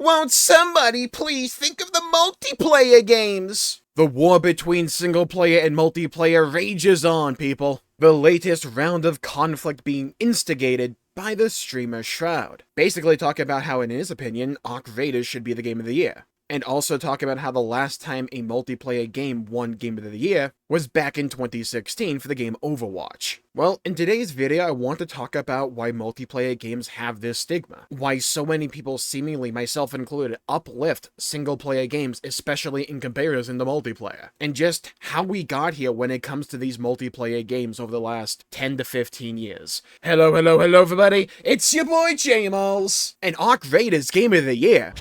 Won't somebody please think of the multiplayer games? The war between single-player and multiplayer rages on, people. The latest round of conflict being instigated by the streamer Shroud. Basically talking about how, in his opinion, Ark Raiders should be the game of the year. And also talk about how the last time a multiplayer game won Game of the Year was back in 2016 for the game Overwatch. Well, in today's video, I want to talk about why multiplayer games have this stigma. Why so many people, seemingly myself included, uplift single-player games, especially in comparison to multiplayer. And just how we got here when it comes to these multiplayer games over the last 10 to 15 years. Hello, everybody. It's your boy Jmulls, and Ark Raiders Game of the Year.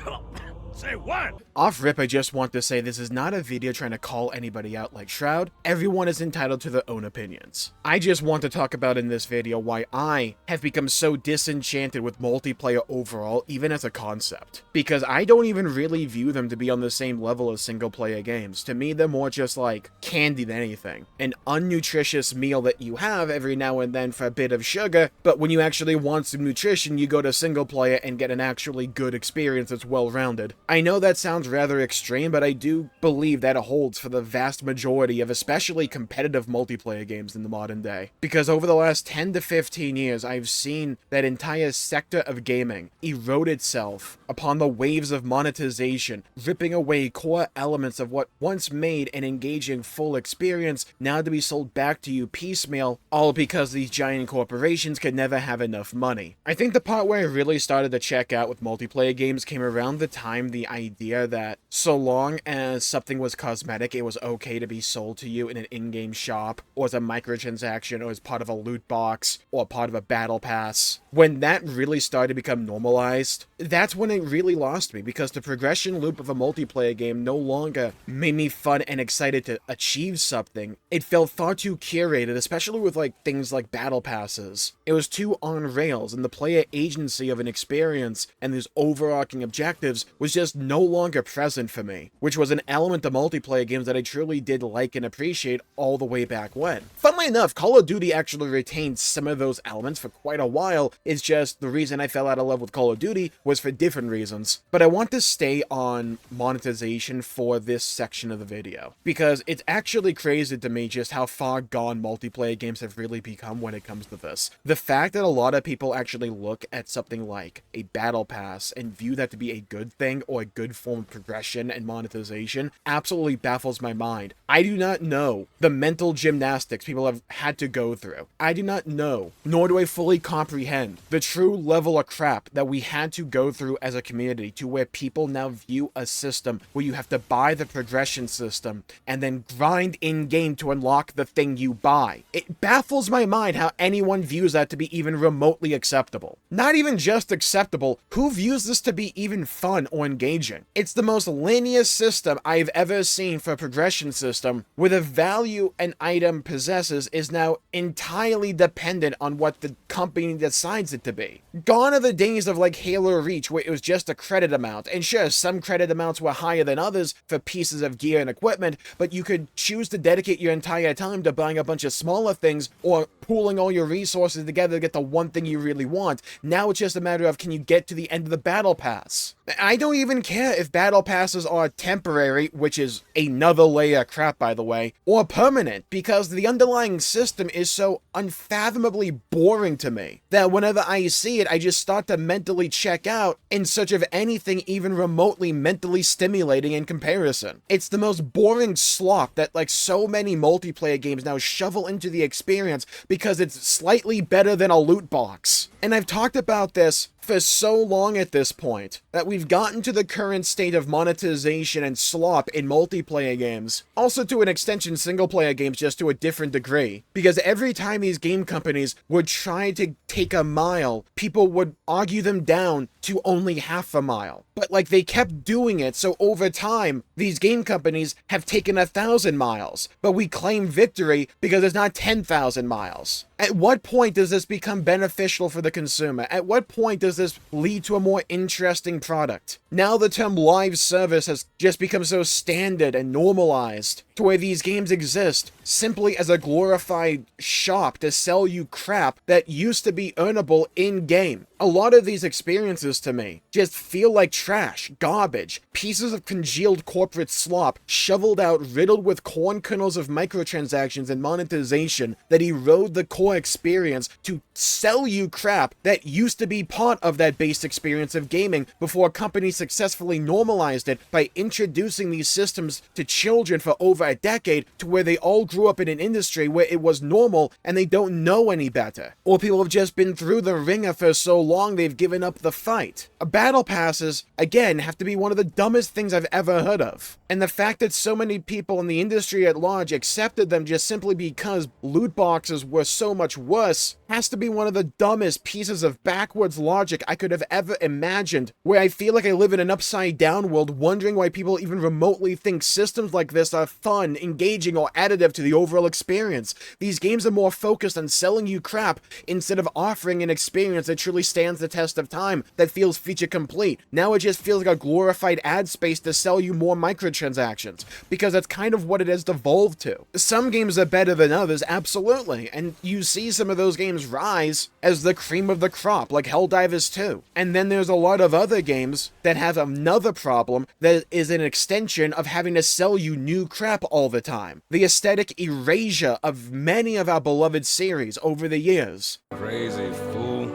Say what? Off rip, I just want to say this is not a video trying to call anybody out like Shroud. Everyone is entitled to their own opinions. I just want to talk about in this video why I have become so disenchanted with multiplayer overall, even as a concept. Because I don't even really view them to be on the same level as single player games. To me, they're more just like candy than anything. An unnutritious meal that you have every now and then for a bit of sugar, but when you actually want some nutrition, you go to single player and get an actually good experience that's well-rounded. I know that sounds rather extreme, but I do believe that it holds for the vast majority of especially competitive multiplayer games in the modern day. Because over the last 10 to 15 years, I've seen that entire sector of gaming erode itself upon the waves of monetization, ripping away core elements of what once made an engaging full experience now to be sold back to you piecemeal, all because these giant corporations could never have enough money. I think the part where I really started to check out with multiplayer games came around the time the idea that so long as something was cosmetic, it was okay to be sold to you in an in-game shop, or as a microtransaction, or as part of a loot box, or part of a battle pass. When that really started to become normalized, that's when it really lost me, because the progression loop of a multiplayer game no longer made me fun and excited to achieve something. It felt far too curated, especially with like things like battle passes. It was too on rails, and the player agency of an experience and these overarching objectives was just no longer present for me, which was an element of multiplayer games that I truly did like and appreciate all the way back when. Funnily enough, Call of Duty actually retained some of those elements for quite a while. It's just the reason I fell out of love with Call of Duty was for different reasons. But I want to stay on monetization for this section of the video, because it's actually crazy to me just how far gone multiplayer games have really become when it comes to this. The fact that a lot of people actually look at something like a battle pass and view that to be a good thing or a good form of progression and monetization absolutely baffles my mind. I do not know the mental gymnastics people have had to go through. I do not know, nor do I fully comprehend the true level of crap that we had to go through as a community to where people now view a system where you have to buy the progression system and then grind in-game to unlock the thing you buy. It baffles my mind how anyone views that to be even remotely acceptable. Not even just acceptable, who views this to be even fun or engaging? It's the most linear system I've ever seen for a progression system, where the value an item possesses is now entirely dependent on what the company decides it to be. Gone are the days of like Halo Reach, where it was just a credit amount, and sure, some credit amounts were higher than others for pieces of gear and equipment, but you could choose to dedicate your entire time to buying a bunch of smaller things or pooling all your resources together to get the one thing you really want. Now it's just a matter of, can you get to the end of the battle pass? I don't even care if battle passes are temporary, which is another layer of crap, by the way, or permanent, because the underlying system is so unfathomably boring to me that whenever I see it, I just start to mentally check out in search of anything even remotely mentally stimulating in comparison. It's the most boring slop that like so many multiplayer games now shovel into the experience because it's slightly better than a loot box. And I've talked about this for so long at this point that we've gotten to the current state of monetization and slop in multiplayer games, also to an extension single-player games, just to a different degree, because every time these game companies would try to take a mile, people would argue them down to only half a mile. But like they kept doing it, so over time these game companies have taken 1,000 miles, but we claim victory because it's not 10,000 miles. At what point does this become beneficial for the consumer? At what point does this lead to a more interesting product? Now the term live service has just become so standard and normalized to where these games exist simply as a glorified shop to sell you crap that used to be earnable in-game. A lot of these experiences to me just feel like trash, garbage, pieces of congealed corporate slop shoveled out riddled with corn kernels of microtransactions and monetization that erode the core experience to sell you crap that used to be part of that base experience of gaming before a company successfully normalized it by introducing these systems to children for over a decade to where they all grew up in an industry where it was normal and they don't know any better. Or people have just been through the ringer for so long they've given up the fight. Battle passes, again, have to be one of the dumbest things I've ever heard of. And the fact that so many people in the industry at large accepted them just simply because loot boxes were so much worse has to be one of the dumbest pieces of backwards logic I could have ever imagined, where I feel like I live in an upside down world wondering why people even remotely think systems like this are fun, engaging, or additive to the overall experience. These games are more focused on selling you crap instead of offering an experience that truly stands the test of time, that feels feature complete. Now it just feels like a glorified ad space to sell you more microtransactions, because that's kind of what it has devolved to. Some games are better than others, absolutely, and you see some of those games rise as the cream of the crop, like Helldivers 2. And then there's a lot of other games that have another problem that is an extension of having to sell you new crap all the time. The aesthetic erasure of many of our beloved series over the years. Crazy fool.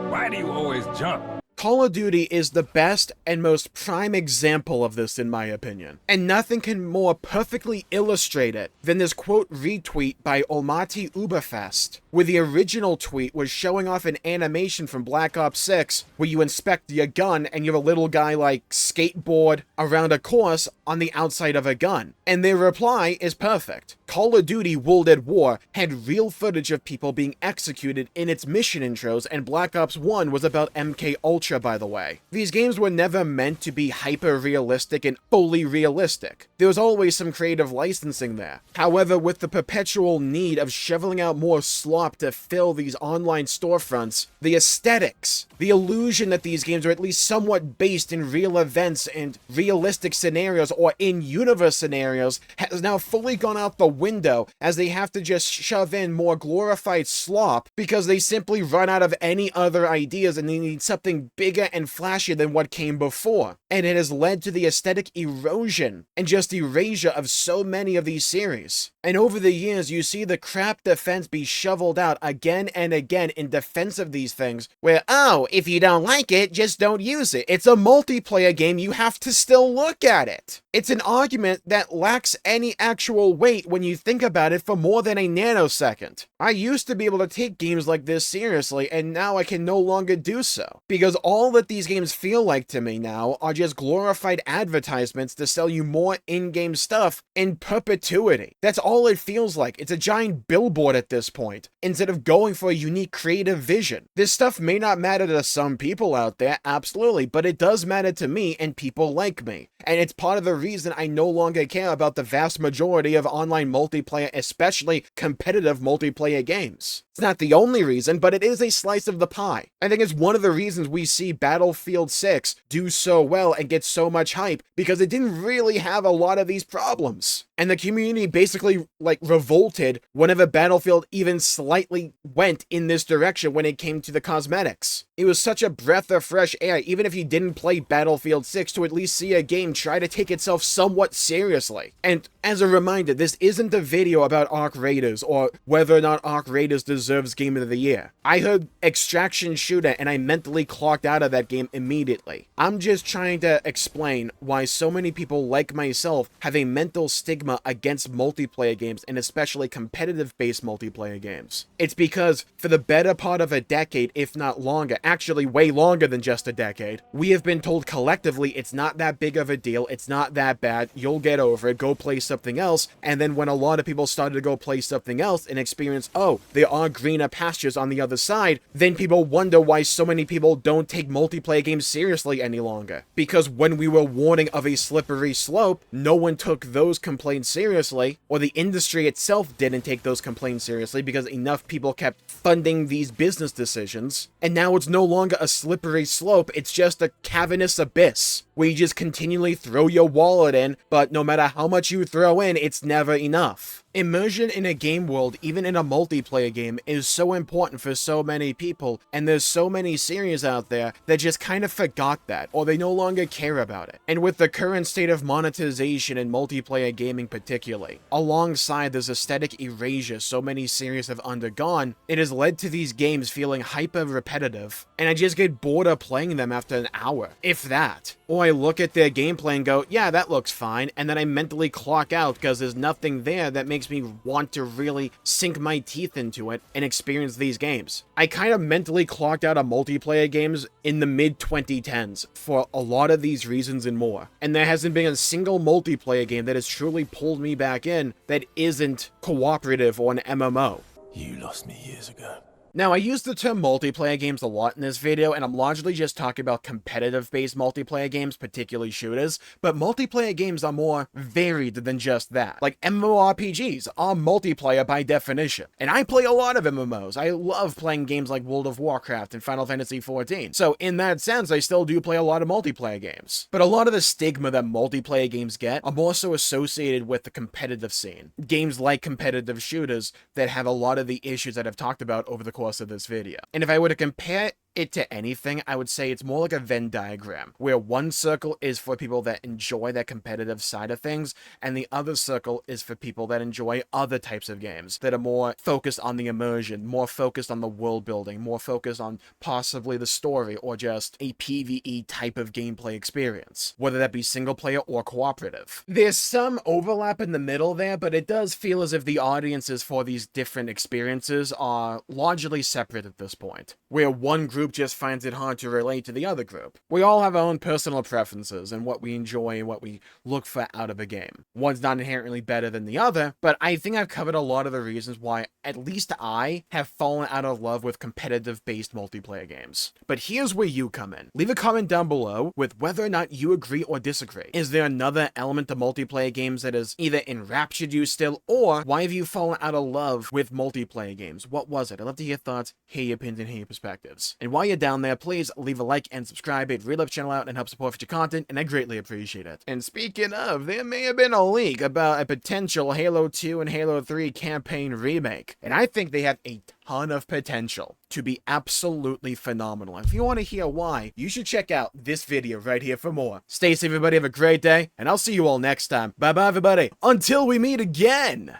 Why do you always jump? Call of Duty is the best and most prime example of this, in my opinion. And nothing can more perfectly illustrate it than this quote retweet by Almaty Uberfest, where the original tweet was showing off an animation from Black Ops 6 where you inspect your gun and you have a little guy like skateboard around a course on the outside of a gun. And their reply is perfect. Call of Duty World at War had real footage of people being executed in its mission intros, and Black Ops 1 was about MK Ultra, by the way. These games were never meant to be hyper-realistic and fully realistic. There was always some creative licensing there. However, with the perpetual need of shoveling out more slop to fill these online storefronts, the aesthetics, the illusion that these games are at least somewhat based in real events and realistic scenarios or in-universe scenarios has now fully gone out the window, as they have to just shove in more glorified slop because they simply run out of any other ideas and they need something bigger and flashier than what came before. And it has led to the aesthetic erosion and just erasure of so many of these series. And over the years, you see the crap defense be shoveled out again and again in defense of these things, where, oh, if you don't like it, just don't use it. It's a multiplayer game, you have to still look at it. It's an argument that lacks any actual weight when you think about it for more than a nanosecond. I used to be able to take games like this seriously, and now I can no longer do so, because all that these games feel like to me now are just glorified advertisements to sell you more in-game stuff in perpetuity. That's all it feels like. It's a giant billboard at this point, instead of going for a unique creative vision. This stuff may not matter to some people out there, absolutely, but it does matter to me and people like me. And it's part of the reason I no longer care about the vast majority of online multiplayer, especially competitive multiplayer games. It's not the only reason, but it is a slice of the pie. I think it's one of the reasons we see Battlefield 6 do so well and get so much hype, because it didn't really have a lot of these problems. And the community basically, revolted whenever Battlefield even slightly went in this direction when it came to the cosmetics. It was such a breath of fresh air, even if you didn't play Battlefield 6, to at least see a game try to take itself somewhat seriously. And as a reminder, this isn't a video about Arc Raiders or whether or not Arc Raiders deserves Game of the Year. I heard Extraction Shooter and I mentally clocked out of that game immediately. I'm just trying to explain why so many people like myself have a mental stigma against multiplayer games, and especially competitive-based multiplayer games. It's because for the better part of a decade, if not longer, actually way longer than just a decade, we have been told collectively it's not that big of a deal, it's not that bad, you'll get over it, go play something else. And then when a lot of people started to go play something else and experience, oh, there are greener pastures on the other side, then people wonder why so many people don't take multiplayer games seriously any longer. Because when we were warning of a slippery slope, no one took those complaints seriously, or the industry itself didn't take those complaints seriously because enough people kept funding these business decisions. And now it's no longer a slippery slope, it's just a cavernous abyss, where you just continually throw your wallet in, but no matter how much you throw in, it's never enough. Immersion in a game world, even in a multiplayer game, is so important for so many people, and there's so many series out there that just kind of forgot that, or they no longer care about it. And with the current state of monetization in multiplayer gaming particularly, alongside this aesthetic erasure so many series have undergone, it has led to these games feeling hyper repetitive, and I just get bored of playing them after an hour, if that. Or I look at their gameplay and go, yeah, that looks fine, and then I mentally clock out because there's nothing there that makes me want to really sink my teeth into it and experience these games. I kind of mentally clocked out of multiplayer games in the mid-2010s for a lot of these reasons and more. And there hasn't been a single multiplayer game that has truly pulled me back in that isn't cooperative or an MMO. You lost me years ago. Now, I use the term multiplayer games a lot in this video, and I'm largely just talking about competitive-based multiplayer games, particularly shooters, but multiplayer games are more varied than just that. Like, MMORPGs are multiplayer by definition, and I play a lot of MMOs. I love playing games like World of Warcraft and Final Fantasy XIV, so in that sense, I still do play a lot of multiplayer games. But a lot of the stigma that multiplayer games get are more so associated with the competitive scene. Games like competitive shooters that have a lot of the issues that I've talked about over the course of this video. And if I were to compare it to anything, I would say it's more like a Venn diagram, where one circle is for people that enjoy that competitive side of things, and the other circle is for people that enjoy other types of games that are more focused on the immersion, more focused on the world building, more focused on possibly the story, or just a PvE type of gameplay experience, whether that be single player or cooperative. There's some overlap in the middle there, but it does feel as if the audiences for these different experiences are largely separate at this point, where one group just finds it hard to relate to the other group. We all have our own personal preferences and what we enjoy and what we look for out of a game. One's not inherently better than the other, but I think I've covered a lot of the reasons why at least I have fallen out of love with competitive-based multiplayer games. But here's where you come in. Leave a comment down below with whether or not you agree or disagree. Is there another element to multiplayer games that has either enraptured you still, or why have you fallen out of love with multiplayer games? What was it? I'd love to hear your thoughts, hear your opinions, and hear your perspectives. And while you're down there, please leave a like and subscribe. It really helps the channel out and helps support future content, and I greatly appreciate it. And speaking of, there may have been a leak about a potential Halo 2 and Halo 3 campaign remake, and I think they have a ton of potential to be absolutely phenomenal. If you want to hear why, you should check out this video right here for more. Stay safe, everybody. Have a great day, and I'll see you all next time. Bye-bye, everybody. Until we meet again!